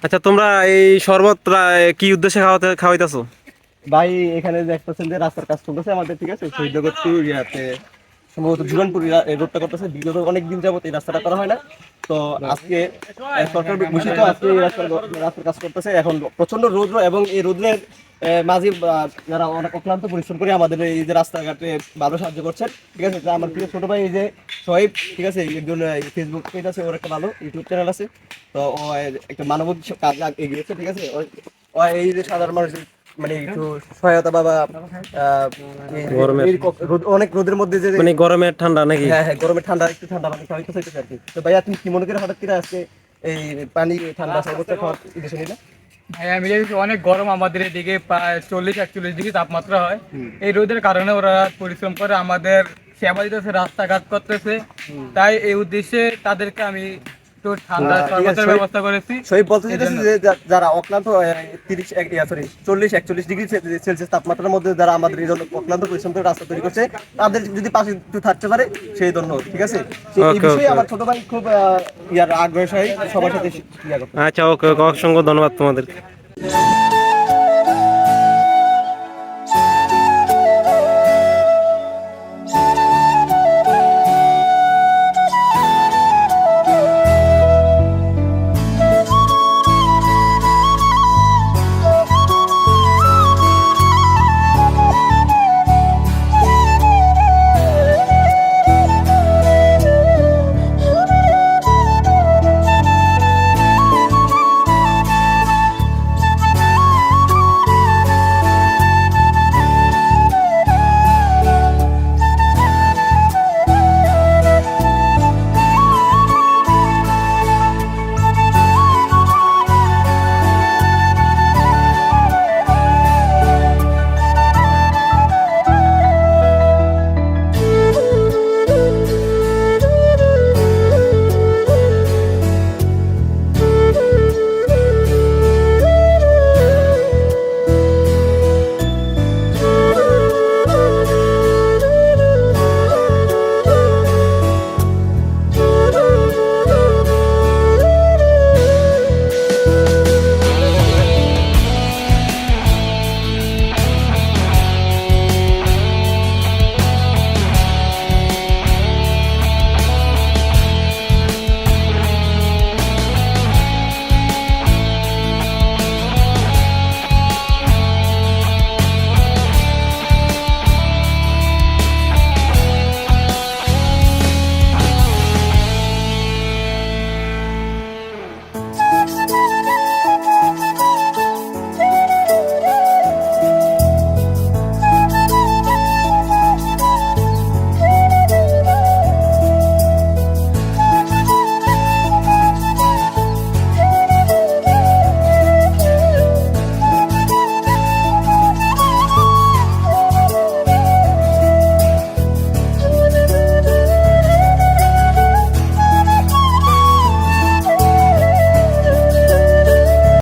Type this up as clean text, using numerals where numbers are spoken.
আচ্ছা, তোমরা এই শরবত কি উদ্দেশ্যে খাওয়াইতেছো? ভাই এখানে দেখতেছেন যে রাস্তার কাজ চলতেছে আমাদের, ঠিক আছে, শহীদনগর টু ইয়াতে সম্ভবত জীবনপুর এই রোডটা করতেছে। বিগত অনেকদিন যাবত এই রাস্তাটা করা হয় না। তো আজকে সরকার ঘোষিত আজকে এই রাস্তার কাজ করতেছে। এখন প্রচন্ড রৌদ্র এবং এই রৌদ্রের মাঝে যারা অনেক অক্লান্ত পরিশ্রম করে আমাদের এই যে রাস্তাঘাটে ভালো সাহায্য করছেন, ঠিক আছে। আমার প্রিয় ছোট ভাই এই যে সোহেব, ঠিক আছে, একজন ফেসবুক পেজ আছে, ওর একটা ভালো ইউটিউব চ্যানেল আছে। তো ও একটা মানবিক কাজ এগিয়েছে, ঠিক আছে। ও এই যে সাধারণ মানুষের মানে একটু সহায়তা বাবা গরমের অনেক রোদের মধ্যে যে মানে গরমের ঠান্ডা নাকি? হ্যাঁ হ্যাঁ, গরমে ঠান্ডা একটু ঠান্ডা পানি খাওয়াইতে চাইতেছে আর কি। তো ভাইয়া তুমি কি মনে করে হঠাৎ করে আজকে এই পানি ঠান্ডা সর্বোচ্চ খাওয়ার উদ্দেশ্য নিলে? হ্যাঁ, আমি জানি অনেক গরম আমাদের এদিকে, প্রায় 40-41 ডিগ্রি তাপমাত্রা হয়। এই রোদের কারণে ওরা পরিশ্রম করে আমাদের সেবা দিতেছে, রাস্তাঘাট করতেছে। তাই এই উদ্দেশ্যে তাদেরকে আমি একটু ঠান্ডা শরবতের ব্যবস্থা করেছি। শহীদ বলতে চাইতেছি যে যারা অক্লান্ত 40-41 ডিগ্রি সেলসিয়াস তাপমাত্রার মধ্যে যারা আমাদের এই জন্য অক্লান্ত পরিশ্রম করে রাস্তা তৈরি করছে, তাদের যদি পাশে একটু থাকতে পারে সেই ধন্যবাদ, ঠিক আছে। এই বিষয়ে আমার ছোট ভাই খুব আগ্রহ সবাই সবার সাথে আচ্ছা, ওকে, অসংখ্য ধন্যবাদ তোমাদের।